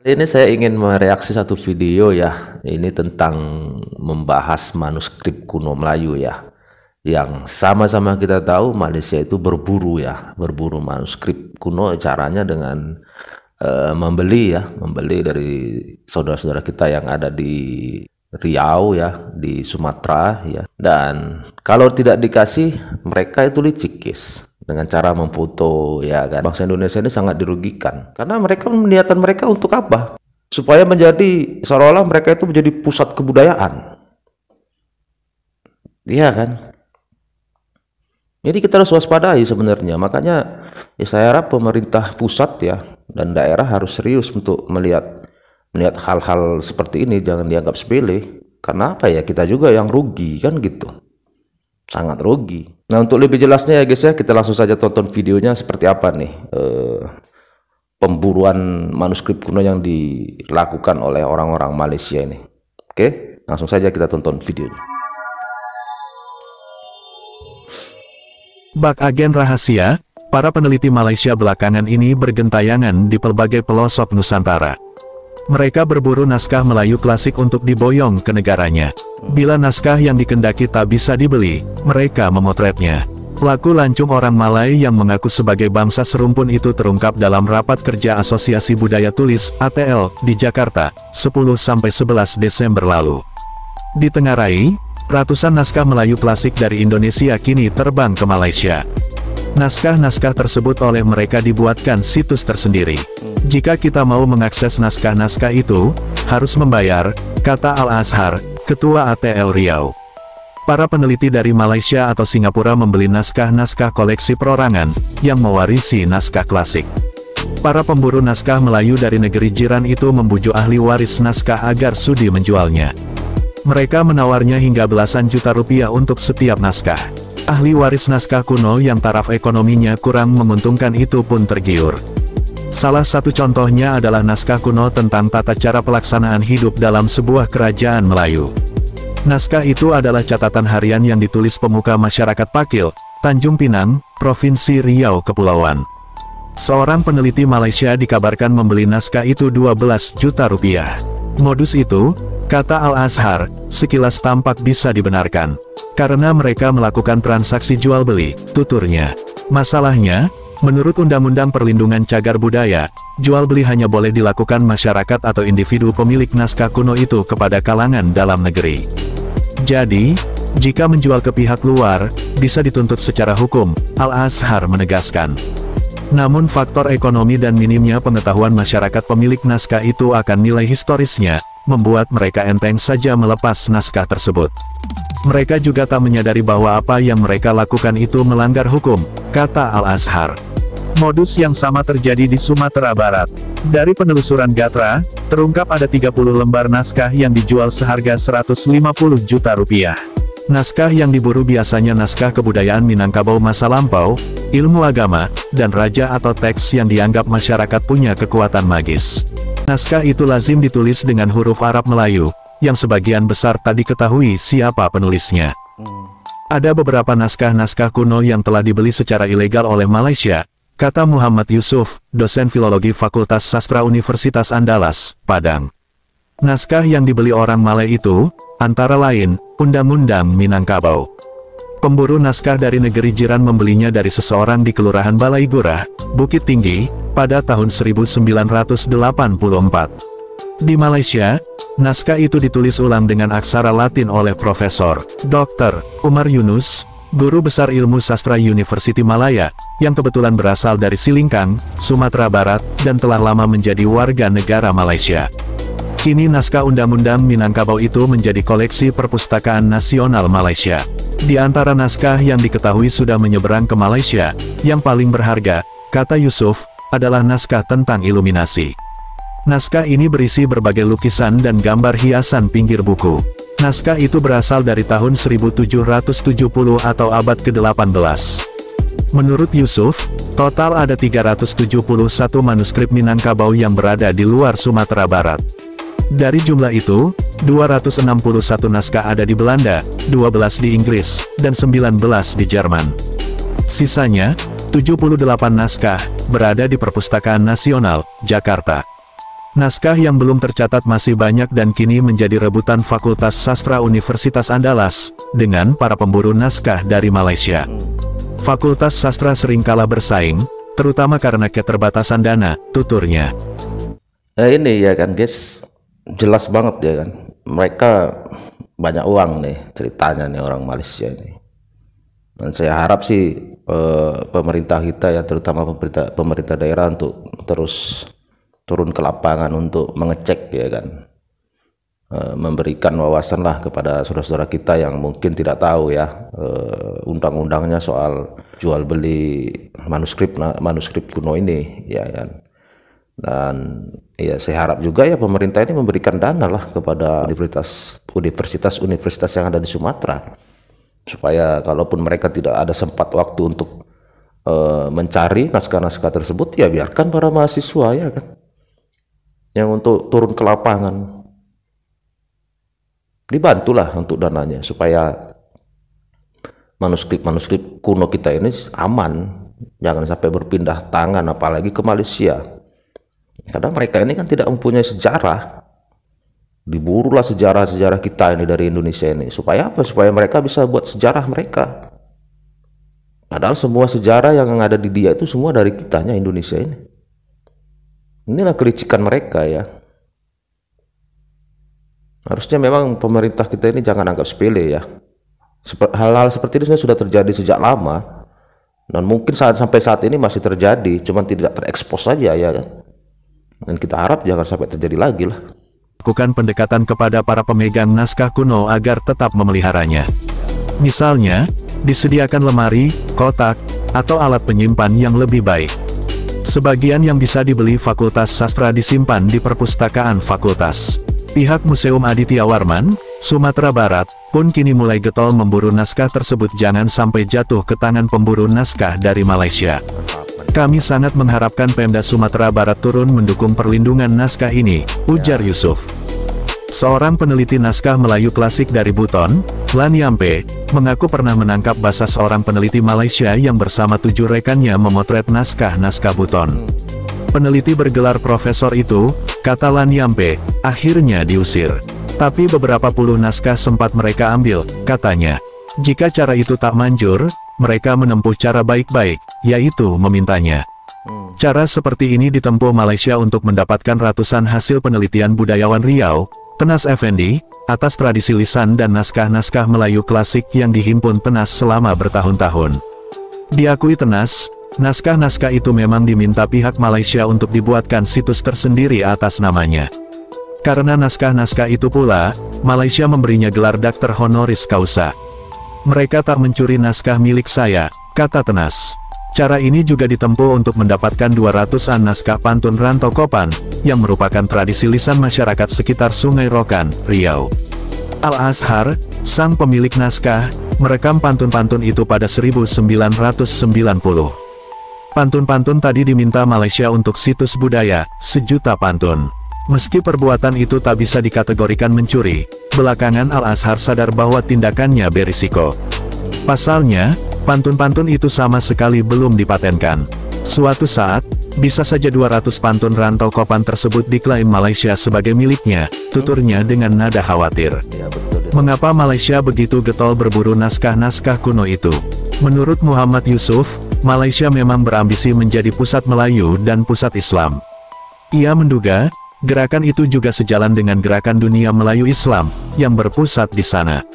Ini saya ingin mereaksi satu video ya. Ini tentang membahas manuskrip kuno Melayu ya. Yang sama-sama kita tahu Malaysia itu berburu ya, berburu manuskrip kuno. Caranya dengan membeli dari saudara-saudara kita yang ada di Riau ya, di Sumatera ya. Dan kalau tidak dikasih, mereka itu licik guys, dengan cara memfoto ya kan. Bangsa Indonesia ini sangat dirugikan karena mereka, niatan mereka untuk apa? Supaya menjadi seolah-olah mereka itu menjadi pusat kebudayaan. Iya kan? Jadi kita harus waspadai sebenarnya. Makanya ya saya harap pemerintah pusat ya dan daerah harus serius untuk melihat hal-hal seperti ini, jangan dianggap sepele. Karena apa ya, kita juga yang rugi kan gitu. Sangat rugi. Nah, untuk lebih jelasnya ya guys ya, kita langsung saja tonton videonya seperti apa nih pemburuan manuskrip kuno yang dilakukan oleh orang-orang Malaysia ini. Oke, langsung saja kita tonton videonya. Bak agen rahasia, para peneliti Malaysia belakangan ini bergentayangan di pelbagai pelosok Nusantara. Mereka berburu naskah Melayu klasik untuk diboyong ke negaranya. Bila naskah yang dikendaki tak bisa dibeli, mereka memotretnya. Pelaku lancung orang Malay yang mengaku sebagai bangsa serumpun itu terungkap dalam rapat kerja Asosiasi Budaya Tulis (ATL) di Jakarta, 10–11 Desember lalu. Ditengarai, ratusan naskah Melayu klasik dari Indonesia kini terbang ke Malaysia. Naskah-naskah tersebut oleh mereka dibuatkan situs tersendiri. Jika kita mau mengakses naskah-naskah itu, harus membayar, kata Al-Azhar, Ketua ATL Riau. Para peneliti dari Malaysia atau Singapura membeli naskah-naskah koleksi perorangan, yang mewarisi naskah klasik. Para pemburu naskah Melayu dari negeri jiran itu membujuk ahli waris naskah agar sudi menjualnya. Mereka menawarnya hingga belasan juta rupiah untuk setiap naskah. Ahli waris naskah kuno yang taraf ekonominya kurang menguntungkan itu pun tergiur. Salah satu contohnya adalah naskah kuno tentang tata cara pelaksanaan hidup dalam sebuah kerajaan Melayu. Naskah itu adalah catatan harian yang ditulis pemuka masyarakat Pakil, Tanjung Pinang, Provinsi Riau Kepulauan. Seorang peneliti Malaysia dikabarkan membeli naskah itu 12 juta rupiah. Modus itu, kata Al-Azhar, sekilas tampak bisa dibenarkan. Karena mereka melakukan transaksi jual-beli, tuturnya. Masalahnya, menurut Undang-Undang Perlindungan Cagar Budaya, jual-beli hanya boleh dilakukan masyarakat atau individu pemilik naskah kuno itu kepada kalangan dalam negeri. Jadi, jika menjual ke pihak luar, bisa dituntut secara hukum, Al-Azhar menegaskan. Namun faktor ekonomi dan minimnya pengetahuan masyarakat pemilik naskah itu akan nilai historisnya, membuat mereka enteng saja melepas naskah tersebut. Mereka juga tak menyadari bahwa apa yang mereka lakukan itu melanggar hukum, kata Al-Azhar. Modus yang sama terjadi di Sumatera Barat. Dari penelusuran Gatra, terungkap ada 30 lembar naskah yang dijual seharga 150 juta rupiah. Naskah yang diburu biasanya naskah kebudayaan Minangkabau masa lampau, ilmu agama, dan raja atau teks yang dianggap masyarakat punya kekuatan magis. Naskah itu lazim ditulis dengan huruf Arab Melayu, yang sebagian besar tak diketahui siapa penulisnya. Ada beberapa naskah-naskah kuno yang telah dibeli secara ilegal oleh Malaysia, kata Muhammad Yusuf, dosen filologi Fakultas Sastra Universitas Andalas, Padang. Naskah yang dibeli orang Malay itu, antara lain, Undang-Undang Minangkabau. Pemburu naskah dari negeri jiran membelinya dari seseorang di Kelurahan Balai Gurah, Bukit Tinggi, pada tahun 1984. Di Malaysia, naskah itu ditulis ulang dengan aksara Latin oleh Profesor Dr. Umar Yunus, guru besar ilmu sastra University Malaya, yang kebetulan berasal dari Silingkang, Sumatera Barat, dan telah lama menjadi warga negara Malaysia. Kini naskah Undang-Undang Minangkabau itu menjadi koleksi Perpustakaan Nasional Malaysia. Di antara naskah yang diketahui sudah menyeberang ke Malaysia, yang paling berharga, kata Yusuf, adalah naskah tentang iluminasi. Naskah ini berisi berbagai lukisan dan gambar hiasan pinggir buku. Naskah itu berasal dari tahun 1770 atau abad ke-18. Menurut Yusuf, total ada 371 manuskrip Minangkabau yang berada di luar Sumatera Barat. Dari jumlah itu, 261 naskah ada di Belanda, 12 di Inggris, dan 19 di Jerman. Sisanya, 78 naskah, berada di Perpustakaan Nasional, Jakarta. Naskah yang belum tercatat masih banyak dan kini menjadi rebutan Fakultas Sastra Universitas Andalas, dengan para pemburu naskah dari Malaysia. Fakultas Sastra seringkala bersaing, terutama karena keterbatasan dana, tuturnya. Ini ya kan guys, jelas banget ya kan, mereka banyak uang nih ceritanya nih orang Malaysia ini. Dan saya harap sih pemerintah kita ya, terutama pemerintah daerah untuk terus turun ke lapangan untuk mengecek ya kan, memberikan wawasan lah kepada saudara-saudara kita yang mungkin tidak tahu ya undang-undangnya soal jual beli manuskrip kuno ini ya kan. Dan ya saya harap juga ya pemerintah ini memberikan dana lah kepada universitas yang ada di Sumatera, supaya kalaupun mereka tidak ada sempat waktu untuk mencari naskah-naskah tersebut, ya biarkan para mahasiswa ya kan yang untuk turun ke lapangan, dibantulah untuk dananya supaya manuskrip kuno kita ini aman, jangan sampai berpindah tangan apalagi ke Malaysia, karena mereka ini kan tidak mempunyai sejarah. Diburulah sejarah kita ini dari Indonesia ini, supaya apa? Supaya mereka bisa buat sejarah mereka, padahal semua sejarah yang ada di dia itu semua dari kitanya Indonesia ini. Inilah kelicikan mereka ya. Harusnya memang pemerintah kita ini jangan anggap sepele ya. Hal-hal seperti ini sudah terjadi sejak lama, dan mungkin sampai saat ini masih terjadi, cuman tidak terekspos saja ya kan. Dan kita harap jangan sampai terjadi lagi lah. Lakukan pendekatan kepada para pemegang naskah kuno agar tetap memeliharanya. Misalnya, disediakan lemari, kotak, atau alat penyimpan yang lebih baik. Sebagian yang bisa dibeli Fakultas Sastra disimpan di perpustakaan fakultas. Pihak Museum Aditya Warman, Sumatera Barat, pun kini mulai getol memburu naskah tersebut jangan sampai jatuh ke tangan pemburu naskah dari Malaysia. Kami sangat mengharapkan Pemda Sumatera Barat turun mendukung perlindungan naskah ini, ujar Yusuf. Seorang peneliti naskah Melayu klasik dari Buton, Lanyampe, mengaku pernah menangkap basah seorang peneliti Malaysia yang bersama 7 rekannya memotret naskah-naskah Buton. Peneliti bergelar profesor itu, kata Lanyampe, akhirnya diusir. Tapi beberapa puluh naskah sempat mereka ambil, katanya. Jika cara itu tak manjur, mereka menempuh cara baik-baik, yaitu memintanya. Cara seperti ini ditempuh Malaysia untuk mendapatkan ratusan hasil penelitian budayawan Riau, Tenas Effendi, atas tradisi lisan dan naskah-naskah Melayu klasik yang dihimpun Tenas selama bertahun-tahun. Diakui Tenas, naskah-naskah itu memang diminta pihak Malaysia untuk dibuatkan situs tersendiri atas namanya. Karena naskah-naskah itu pula, Malaysia memberinya gelar Doktor Honoris Causa. Mereka tak mencuri naskah milik saya, kata Tenas. Cara ini juga ditempuh untuk mendapatkan 200-an naskah pantun Rantau Kopan, yang merupakan tradisi lisan masyarakat sekitar Sungai Rokan, Riau. Al-Azhar, sang pemilik naskah, merekam pantun-pantun itu pada 1990. Pantun-pantun tadi diminta Malaysia untuk situs budaya, 1 juta pantun. Meski perbuatan itu tak bisa dikategorikan mencuri, belakangan Al-Azhar sadar bahwa tindakannya berisiko. Pasalnya, pantun-pantun itu sama sekali belum dipatenkan. Suatu saat, bisa saja 200 pantun Rantau Kopan tersebut diklaim Malaysia sebagai miliknya, tuturnya dengan nada khawatir. Mengapa Malaysia begitu getol berburu naskah-naskah kuno itu? Menurut Muhammad Yusuf, Malaysia memang berambisi menjadi pusat Melayu dan pusat Islam. Ia menduga, gerakan itu juga sejalan dengan gerakan dunia Melayu Islam, yang berpusat di sana.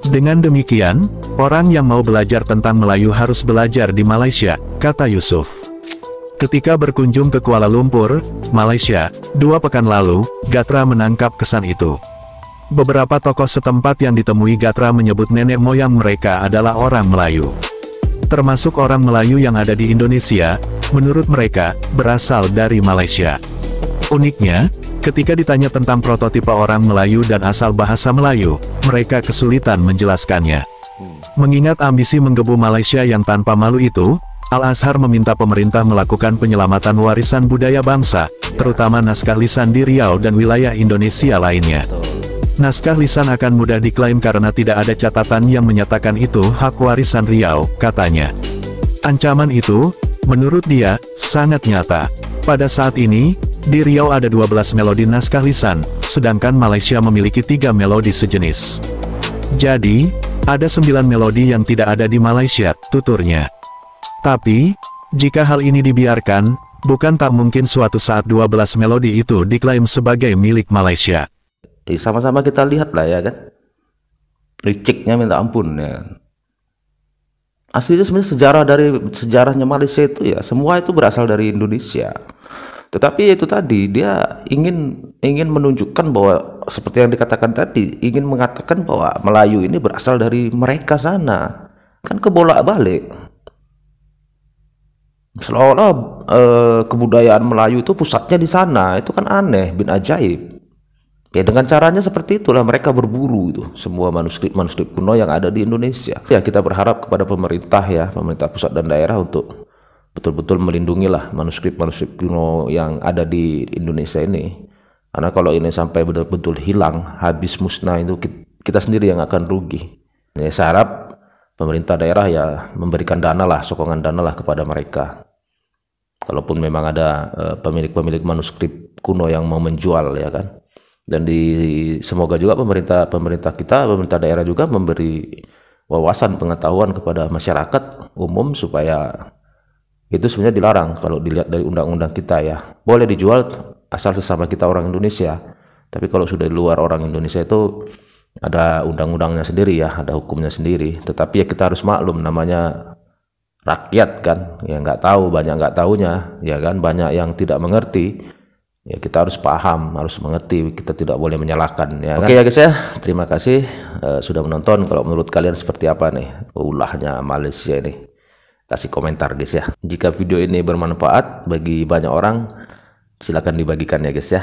Dengan demikian, orang yang mau belajar tentang Melayu harus belajar di Malaysia, kata Yusuf. Ketika berkunjung ke Kuala Lumpur, Malaysia, 2 pekan lalu, Gatra menangkap kesan itu. Beberapa tokoh setempat yang ditemui Gatra menyebut nenek moyang mereka adalah orang Melayu. Termasuk orang Melayu yang ada di Indonesia, menurut mereka, berasal dari Malaysia. Uniknya, ketika ditanya tentang prototipe orang Melayu dan asal bahasa Melayu, mereka kesulitan menjelaskannya. Mengingat ambisi menggebu Malaysia yang tanpa malu itu, Al-Azhar meminta pemerintah melakukan penyelamatan warisan budaya bangsa, terutama naskah lisan di Riau dan wilayah Indonesia lainnya. Naskah lisan akan mudah diklaim karena tidak ada catatan yang menyatakan itu hak warisan Riau, katanya. Ancaman itu, menurut dia, sangat nyata. Pada saat ini, Di Riau ada 12 melodi naskah lisan, sedangkan Malaysia memiliki 3 melodi sejenis. Jadi, ada 9 melodi yang tidak ada di Malaysia, tuturnya. Tapi, jika hal ini dibiarkan, bukan tak mungkin suatu saat 12 melodi itu diklaim sebagai milik Malaysia. Sama-sama kita lihat lah ya kan, liciknya minta ampun ya. Aslinya sebenarnya sejarahnya Malaysia itu ya, semua itu berasal dari Indonesia. Tetapi itu tadi dia ingin menunjukkan bahwa seperti yang dikatakan tadi, ingin mengatakan bahwa Melayu ini berasal dari mereka sana. Kan kebolak-balik. Seolah-olah kebudayaan Melayu itu pusatnya di sana. Itu kan aneh, bin ajaib. Ya dengan caranya seperti itulah mereka berburu itu semua manuskrip kuno yang ada di Indonesia. Ya kita berharap kepada pemerintah ya, pemerintah pusat dan daerah untuk betul-betul melindungi lah manuskrip kuno yang ada di Indonesia ini. Karena kalau ini sampai betul-betul hilang, habis musnah, itu kita sendiri yang akan rugi. Ya, saya harap pemerintah daerah ya memberikan dana lah, sokongan dana lah kepada mereka. Kalaupun memang ada pemilik-pemilik manuskrip kuno yang mau menjual ya kan. Dan semoga juga pemerintah daerah juga memberi wawasan pengetahuan kepada masyarakat umum supaya itu sebenarnya dilarang kalau dilihat dari undang-undang kita ya. Boleh dijual asal sesama kita orang Indonesia. Tapi kalau sudah di luar orang Indonesia itu ada undang-undangnya sendiri ya, ada hukumnya sendiri. Tetapi ya kita harus maklum namanya rakyat kan, ya nggak tahu, banyak nggak tahunya ya kan, banyak yang tidak mengerti. Ya kita harus paham, harus mengerti, kita tidak boleh menyalahkan ya. Oke ya guys ya, terima kasih sudah menonton. Kalau menurut kalian seperti apa nih ulahnya Malaysia ini? Kasih komentar guys ya. Jika video ini bermanfaat bagi banyak orang, silakan dibagikan ya guys ya.